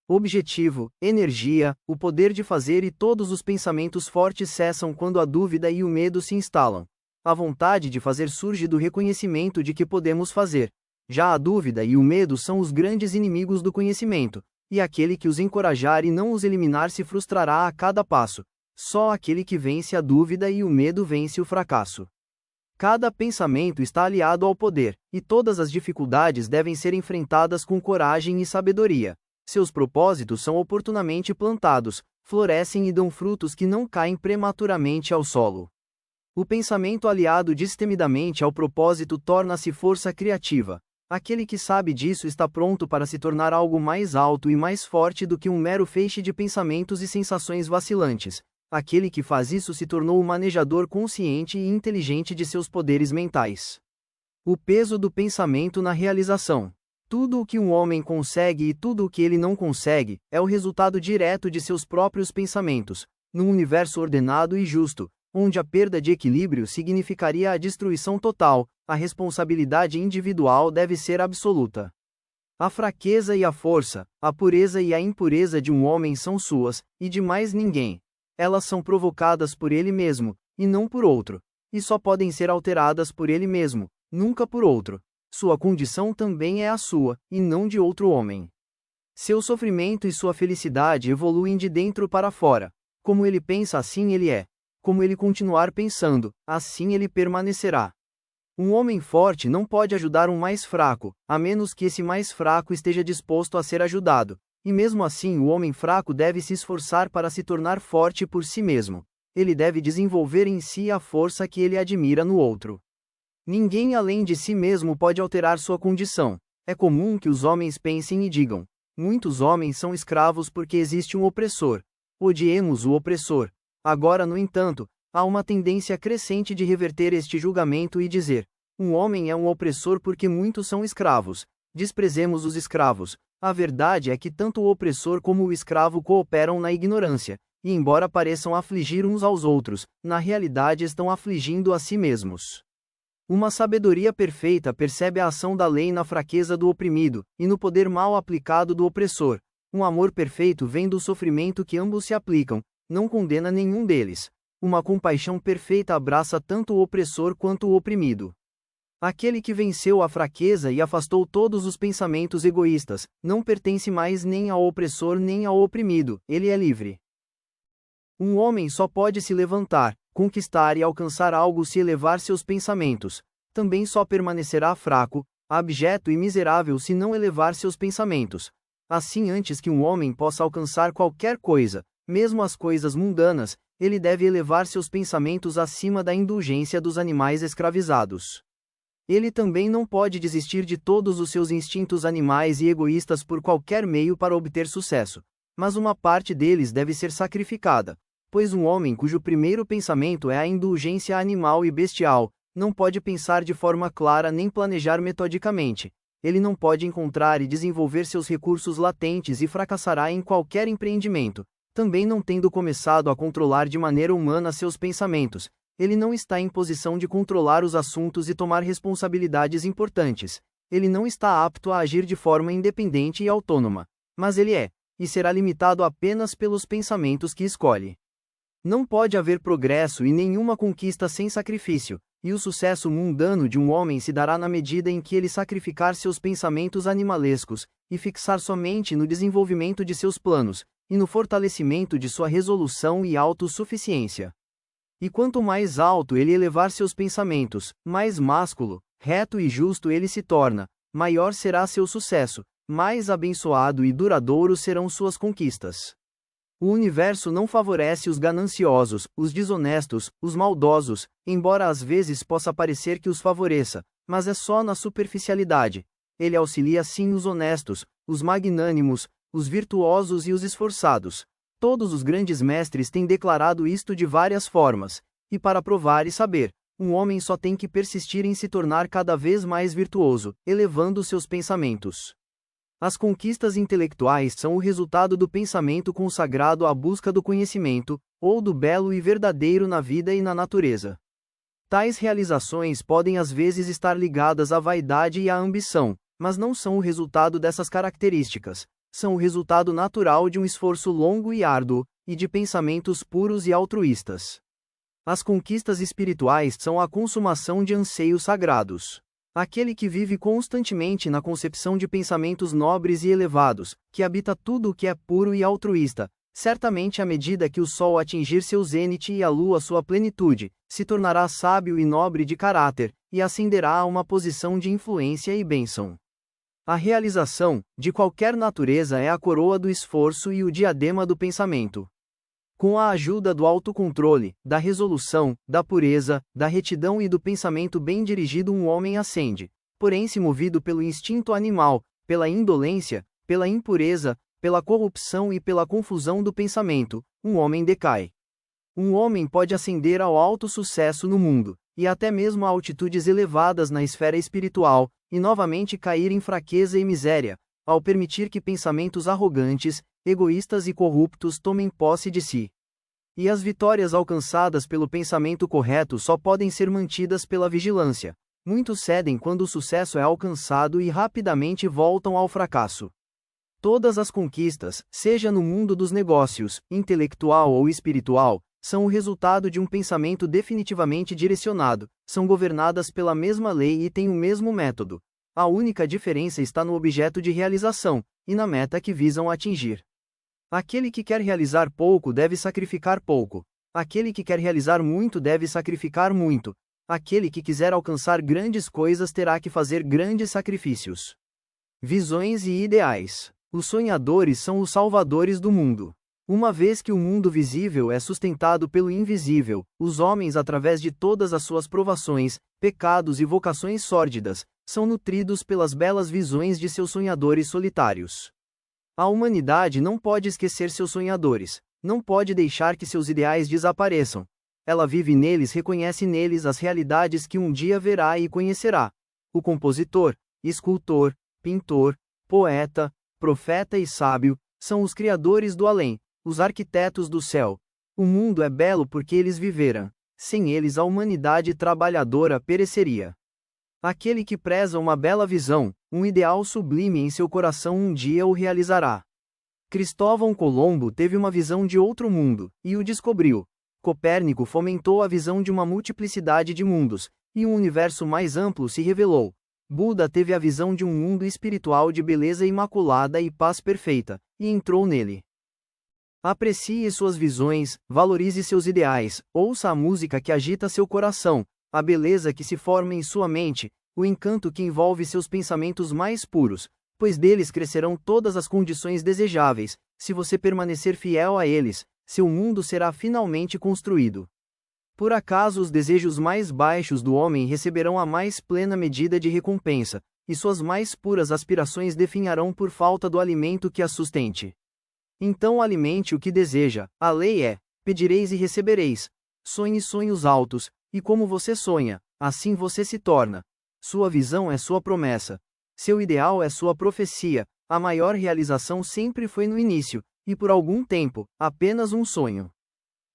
Speaker 1: Objetivo, energia, o poder de fazer e todos os pensamentos fortes cessam quando a dúvida e o medo se instalam. A vontade de fazer surge do reconhecimento de que podemos fazer. Já a dúvida e o medo são os grandes inimigos do conhecimento, e aquele que os encorajar e não os eliminar se frustrará a cada passo. Só aquele que vence a dúvida e o medo vence o fracasso. Cada pensamento está aliado ao poder, e todas as dificuldades devem ser enfrentadas com coragem e sabedoria. Seus propósitos são oportunamente plantados, florescem e dão frutos que não caem prematuramente ao solo. O pensamento aliado destemidamente ao propósito torna-se força criativa. Aquele que sabe disso está pronto para se tornar algo mais alto e mais forte do que um mero feixe de pensamentos e sensações vacilantes. Aquele que faz isso se tornou o manejador consciente e inteligente de seus poderes mentais. O peso do pensamento na realização. Tudo o que um homem consegue e tudo o que ele não consegue, é o resultado direto de seus próprios pensamentos. Num universo ordenado e justo, onde a perda de equilíbrio significaria a destruição total, a responsabilidade individual deve ser absoluta. A fraqueza e a força, a pureza e a impureza de um homem são suas, e de mais ninguém. Elas são provocadas por ele mesmo, e não por outro, e só podem ser alteradas por ele mesmo, nunca por outro. Sua condição também é a sua, e não de outro homem. Seu sofrimento e sua felicidade evoluem de dentro para fora. Como ele pensa, assim ele é. Como ele continuar pensando, assim ele permanecerá. Um homem forte não pode ajudar um mais fraco, a menos que esse mais fraco esteja disposto a ser ajudado. E mesmo assim o homem fraco deve se esforçar para se tornar forte por si mesmo. Ele deve desenvolver em si a força que ele admira no outro. Ninguém além de si mesmo pode alterar sua condição. É comum que os homens pensem e digam: muitos homens são escravos porque existe um opressor. Odiemos o opressor. Agora, no entanto, há uma tendência crescente de reverter este julgamento e dizer: um homem é um opressor porque muitos são escravos. Desprezemos os escravos. A verdade é que tanto o opressor como o escravo cooperam na ignorância, e embora pareçam afligir uns aos outros, na realidade estão afligindo a si mesmos. Uma sabedoria perfeita percebe a ação da lei na fraqueza do oprimido, e no poder mal aplicado do opressor. Um amor perfeito vem do sofrimento que ambos se aplicam, não condena nenhum deles. Uma compaixão perfeita abraça tanto o opressor quanto o oprimido. Aquele que venceu a fraqueza e afastou todos os pensamentos egoístas, não pertence mais nem ao opressor nem ao oprimido, ele é livre. Um homem só pode se levantar, conquistar e alcançar algo se elevar seus pensamentos. Também só permanecerá fraco, abjeto e miserável se não elevar seus pensamentos. Assim, antes que um homem possa alcançar qualquer coisa, mesmo as coisas mundanas, ele deve elevar seus pensamentos acima da indulgência dos animais escravizados. Ele também não pode desistir de todos os seus instintos animais e egoístas por qualquer meio para obter sucesso. Mas uma parte deles deve ser sacrificada. Pois um homem cujo primeiro pensamento é a indulgência animal e bestial, não pode pensar de forma clara nem planejar metodicamente. Ele não pode encontrar e desenvolver seus recursos latentes e fracassará em qualquer empreendimento. Também não tendo começado a controlar de maneira humana seus pensamentos, ele não está em posição de controlar os assuntos e tomar responsabilidades importantes. Ele não está apto a agir de forma independente e autônoma. Mas ele é, e será limitado apenas pelos pensamentos que escolhe. Não pode haver progresso e nenhuma conquista sem sacrifício, e o sucesso mundano de um homem se dará na medida em que ele sacrificar seus pensamentos animalescos, e fixar somente no desenvolvimento de seus planos, e no fortalecimento de sua resolução e autossuficiência. E quanto mais alto ele elevar seus pensamentos, mais másculo, reto e justo ele se torna, maior será seu sucesso, mais abençoado e duradouro serão suas conquistas. O universo não favorece os gananciosos, os desonestos, os maldosos, embora às vezes possa parecer que os favoreça, mas é só na superficialidade. Ele auxilia sim os honestos, os magnânimos, os virtuosos e os esforçados. Todos os grandes mestres têm declarado isto de várias formas, e para provar e saber, um homem só tem que persistir em se tornar cada vez mais virtuoso, elevando seus pensamentos. As conquistas intelectuais são o resultado do pensamento consagrado à busca do conhecimento, ou do belo e verdadeiro na vida e na natureza. Tais realizações podem às vezes estar ligadas à vaidade e à ambição, mas não são o resultado dessas características, são o resultado natural de um esforço longo e árduo, e de pensamentos puros e altruístas. As conquistas espirituais são a consumação de anseios sagrados. Aquele que vive constantemente na concepção de pensamentos nobres e elevados, que habita tudo o que é puro e altruísta, certamente à medida que o sol atingir seu zênite e a lua sua plenitude, se tornará sábio e nobre de caráter, e ascenderá a uma posição de influência e bênção. A realização, de qualquer natureza, é a coroa do esforço e o diadema do pensamento. Com a ajuda do autocontrole, da resolução, da pureza, da retidão e do pensamento bem dirigido, um homem ascende. Porém, se movido pelo instinto animal, pela indolência, pela impureza, pela corrupção e pela confusão do pensamento, um homem decai. Um homem pode ascender ao alto sucesso no mundo, e até mesmo a altitudes elevadas na esfera espiritual, e novamente cair em fraqueza e miséria, ao permitir que pensamentos arrogantes, egoístas e corruptos tomem posse de si. E as vitórias alcançadas pelo pensamento correto só podem ser mantidas pela vigilância. Muitos cedem quando o sucesso é alcançado e rapidamente voltam ao fracasso. Todas as conquistas, seja no mundo dos negócios, intelectual ou espiritual, são o resultado de um pensamento definitivamente direcionado, são governadas pela mesma lei e têm o mesmo método. A única diferença está no objeto de realização, e na meta que visam atingir. Aquele que quer realizar pouco deve sacrificar pouco. Aquele que quer realizar muito deve sacrificar muito. Aquele que quiser alcançar grandes coisas terá que fazer grandes sacrifícios. Visões e ideais. Os sonhadores são os salvadores do mundo. Uma vez que o mundo visível é sustentado pelo invisível, os homens, através de todas as suas provações, pecados e vocações sórdidas, são nutridos pelas belas visões de seus sonhadores solitários. A humanidade não pode esquecer seus sonhadores, não pode deixar que seus ideais desapareçam. Ela vive neles, reconhece neles as realidades que um dia verá e conhecerá. O compositor, escultor, pintor, poeta, profeta e sábio, são os criadores do além, os arquitetos do céu. O mundo é belo porque eles viveram. Sem eles a humanidade trabalhadora pereceria. Aquele que preza uma bela visão, um ideal sublime em seu coração, um dia o realizará. Cristóvão Colombo teve uma visão de outro mundo, e o descobriu. Copérnico fomentou a visão de uma multiplicidade de mundos, e um universo mais amplo se revelou. Buda teve a visão de um mundo espiritual de beleza imaculada e paz perfeita, e entrou nele. Aprecie suas visões, valorize seus ideais, ouça a música que agita seu coração, a beleza que se forma em sua mente, o encanto que envolve seus pensamentos mais puros, pois deles crescerão todas as condições desejáveis. Se você permanecer fiel a eles, seu mundo será finalmente construído. Por acaso os desejos mais baixos do homem receberão a mais plena medida de recompensa, e suas mais puras aspirações definharão por falta do alimento que as sustente. Então alimente o que deseja. A lei é: pedireis e recebereis. Sonhe sonhos altos, e como você sonha, Assim você se torna. Sua visão é sua promessa. Seu ideal é sua profecia. A maior realização sempre foi no início, e por algum tempo, apenas um sonho.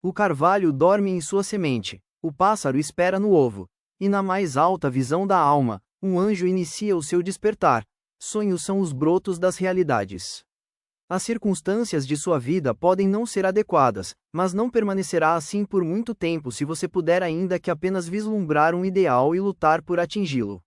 Speaker 1: O carvalho dorme em sua semente, o pássaro espera no ovo, e na mais alta visão da alma, um anjo inicia o seu despertar. Sonhos são os brotos das realidades. As circunstâncias de sua vida podem não ser adequadas, mas não permanecerá assim por muito tempo se você puder ainda que apenas vislumbrar um ideal e lutar por atingi-lo.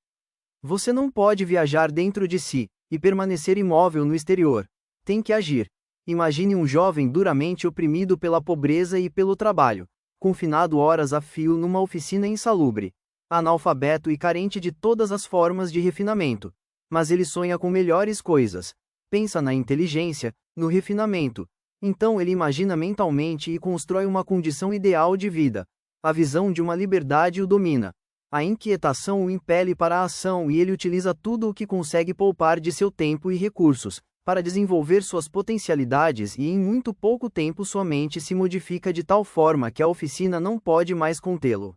Speaker 1: Você não pode viajar dentro de si, e permanecer imóvel no exterior. Tem que agir. Imagine um jovem duramente oprimido pela pobreza e pelo trabalho, confinado horas a fio numa oficina insalubre, analfabeto e carente de todas as formas de refinamento. Mas ele sonha com melhores coisas. Pensa na inteligência, no refinamento. Então ele imagina mentalmente e constrói uma condição ideal de vida. A visão de uma liberdade o domina. A inquietação o impele para a ação e ele utiliza tudo o que consegue poupar de seu tempo e recursos, para desenvolver suas potencialidades e em muito pouco tempo sua mente se modifica de tal forma que a oficina não pode mais contê-lo.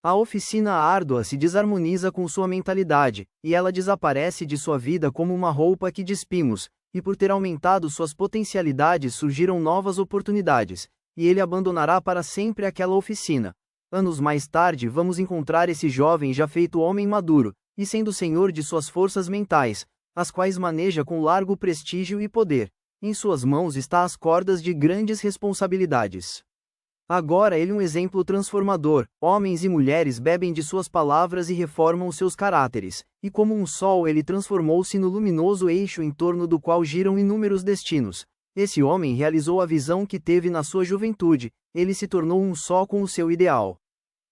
Speaker 1: A oficina árdua se desarmoniza com sua mentalidade, e ela desaparece de sua vida como uma roupa que despimos, e por ter aumentado suas potencialidades surgiram novas oportunidades, e ele abandonará para sempre aquela oficina. Anos mais tarde vamos encontrar esse jovem já feito homem maduro, e sendo senhor de suas forças mentais, as quais maneja com largo prestígio e poder. Em suas mãos está as cordas de grandes responsabilidades. Agora ele um exemplo transformador, homens e mulheres bebem de suas palavras e reformam seus caráteres, e como um sol ele transformou-se no luminoso eixo em torno do qual giram inúmeros destinos. Esse homem realizou a visão que teve na sua juventude, ele se tornou um só com o seu ideal.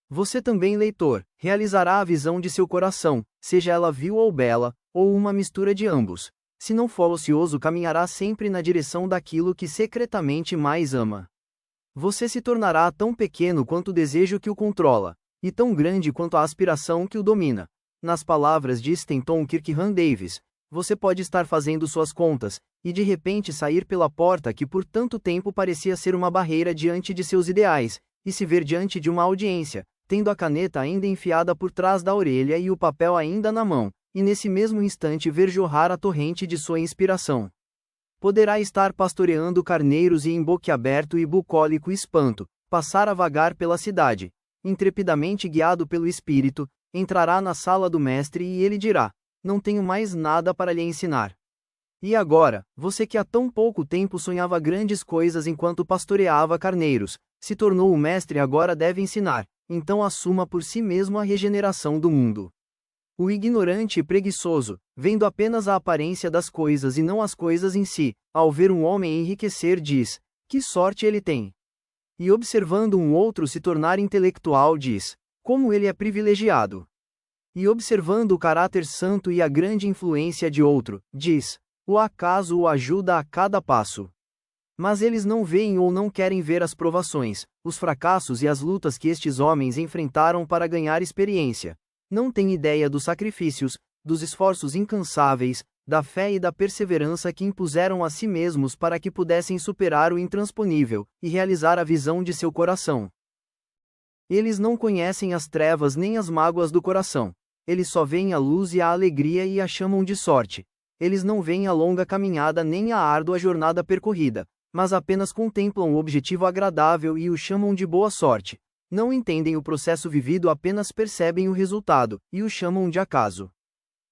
Speaker 1: Você também, leitor, realizará a visão de seu coração, seja ela vil ou bela, ou uma mistura de ambos. Se não for ocioso, caminhará sempre na direção daquilo que secretamente mais ama. Você se tornará tão pequeno quanto o desejo que o controla, e tão grande quanto a aspiração que o domina. Nas palavras de Stanton Kirkham Davis, você pode estar fazendo suas contas, e de repente sair pela porta que por tanto tempo parecia ser uma barreira diante de seus ideais, e se ver diante de uma audiência, tendo a caneta ainda enfiada por trás da orelha e o papel ainda na mão, e nesse mesmo instante ver jorrar a torrente de sua inspiração. Poderá estar pastoreando carneiros e em boquiaberto e bucólico espanto, passar a vagar pela cidade. Intrepidamente guiado pelo Espírito, entrará na sala do mestre e ele dirá: não tenho mais nada para lhe ensinar. E agora, você que há tão pouco tempo sonhava grandes coisas enquanto pastoreava carneiros, se tornou o mestre e agora deve ensinar, então assuma por si mesmo a regeneração do mundo. O ignorante e preguiçoso, vendo apenas a aparência das coisas e não as coisas em si, ao ver um homem enriquecer diz: que sorte ele tem! E observando um outro se tornar intelectual diz: como ele é privilegiado! E observando o caráter santo e a grande influência de outro, diz: o acaso o ajuda a cada passo. Mas eles não veem ou não querem ver as provações, os fracassos e as lutas que estes homens enfrentaram para ganhar experiência. Não têm ideia dos sacrifícios, dos esforços incansáveis, da fé e da perseverança que impuseram a si mesmos para que pudessem superar o intransponível e realizar a visão de seu coração. Eles não conhecem as trevas nem as mágoas do coração. Eles só veem a luz e a alegria e a chamam de sorte. Eles não veem a longa caminhada nem a árdua jornada percorrida, mas apenas contemplam o objetivo agradável e o chamam de boa sorte. Não entendem o processo vivido, apenas percebem o resultado, e o chamam de acaso.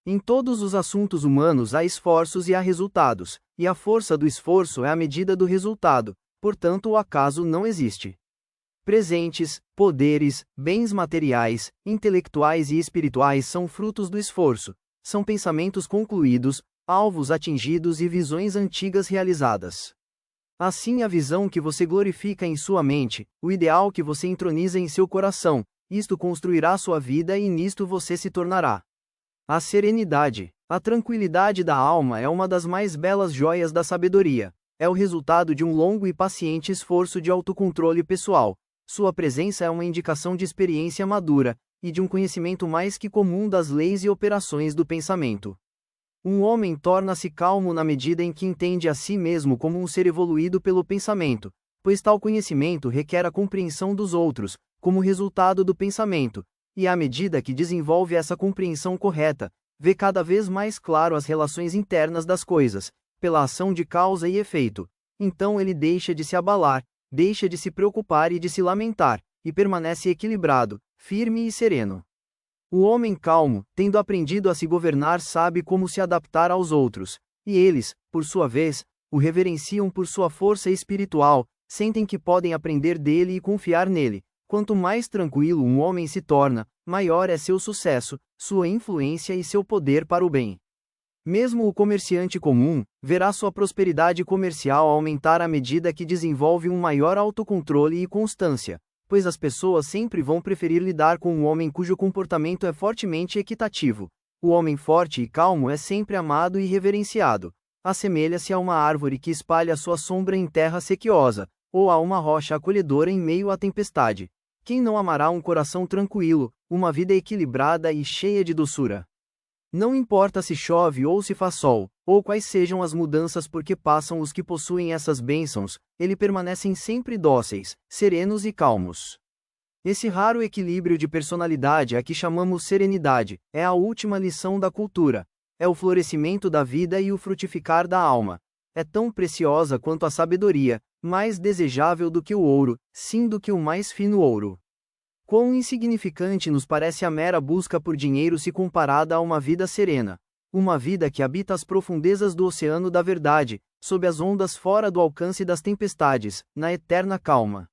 Speaker 1: Em todos os assuntos humanos há esforços e há resultados, e a força do esforço é a medida do resultado, portanto o acaso não existe. Presentes, poderes, bens materiais, intelectuais e espirituais são frutos do esforço, são pensamentos concluídos, alvos atingidos e visões antigas realizadas. Assim a visão que você glorifica em sua mente, o ideal que você entroniza em seu coração, isto construirá sua vida e nisto você se tornará. A serenidade, a tranquilidade da alma é uma das mais belas joias da sabedoria. É o resultado de um longo e paciente esforço de autocontrole pessoal. Sua presença é uma indicação de experiência madura, e de um conhecimento mais que comum das leis e operações do pensamento. Um homem torna-se calmo na medida em que entende a si mesmo como um ser evoluído pelo pensamento, pois tal conhecimento requer a compreensão dos outros, como resultado do pensamento, e à medida que desenvolve essa compreensão correta, vê cada vez mais claro as relações internas das coisas, pela ação de causa e efeito. Então ele deixa de se abalar, deixa de se preocupar e de se lamentar, e permanece equilibrado, firme e sereno. O homem calmo, tendo aprendido a se governar, sabe como se adaptar aos outros, e eles, por sua vez, o reverenciam por sua força espiritual, sentem que podem aprender dele e confiar nele. Quanto mais tranquilo um homem se torna, maior é seu sucesso, sua influência e seu poder para o bem. Mesmo o comerciante comum, verá sua prosperidade comercial aumentar à medida que desenvolve um maior autocontrole e constância, pois as pessoas sempre vão preferir lidar com um homem cujo comportamento é fortemente equitativo. O homem forte e calmo é sempre amado e reverenciado. Assemelha-se a uma árvore que espalha sua sombra em terra sequiosa, ou a uma rocha acolhedora em meio à tempestade. Quem não amará um coração tranquilo, uma vida equilibrada e cheia de doçura? Não importa se chove ou se faz sol, ou quais sejam as mudanças por que passam os que possuem essas bênçãos, eles permanecem sempre dóceis, serenos e calmos. Esse raro equilíbrio de personalidade a que chamamos serenidade, é a última lição da cultura. É o florescimento da vida e o frutificar da alma. É tão preciosa quanto a sabedoria, mais desejável do que o ouro, sim do que o mais fino ouro. Quão insignificante nos parece a mera busca por dinheiro se comparada a uma vida serena. Uma vida que habita as profundezas do oceano da verdade, sob as ondas fora do alcance das tempestades, na eterna calma.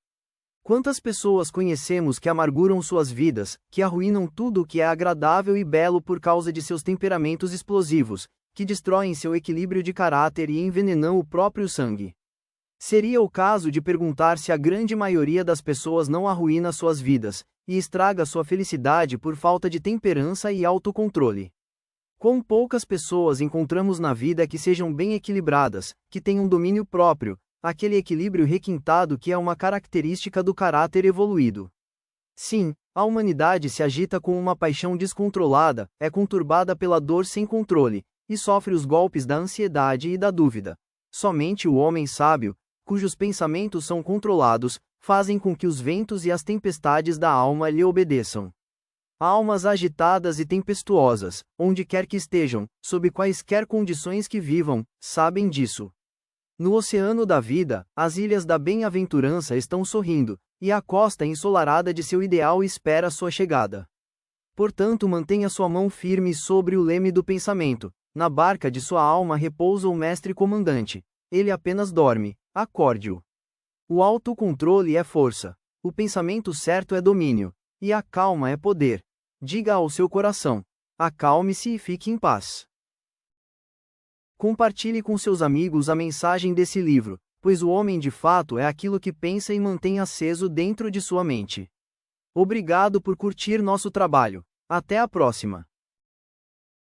Speaker 1: Quantas pessoas conhecemos que amarguram suas vidas, que arruinam tudo o que é agradável e belo por causa de seus temperamentos explosivos, que destroem seu equilíbrio de caráter e envenenam o próprio sangue? Seria o caso de perguntar se a grande maioria das pessoas não arruína suas vidas, e estraga sua felicidade por falta de temperança e autocontrole. Quão poucas pessoas encontramos na vida que sejam bem equilibradas, que tenham domínio próprio, aquele equilíbrio requintado que é uma característica do caráter evoluído. Sim, a humanidade se agita com uma paixão descontrolada, é conturbada pela dor sem controle, e sofre os golpes da ansiedade e da dúvida. Somente o homem sábio, cujos pensamentos são controlados, fazem com que os ventos e as tempestades da alma lhe obedeçam. Almas agitadas e tempestuosas, onde quer que estejam, sob quaisquer condições que vivam, sabem disso. No oceano da vida, as ilhas da bem-aventurança estão sorrindo, e a costa ensolarada de seu ideal espera sua chegada. Portanto, mantenha sua mão firme sobre o leme do pensamento. Na barca de sua alma repousa o mestre comandante. Ele apenas dorme, acorde-o. O autocontrole é força. O pensamento certo é domínio. E a calma é poder. Diga ao seu coração: acalme-se e fique em paz. Compartilhe com seus amigos a mensagem desse livro, pois o homem de fato é aquilo que pensa e mantém aceso dentro de sua mente. Obrigado por curtir nosso trabalho. Até a próxima.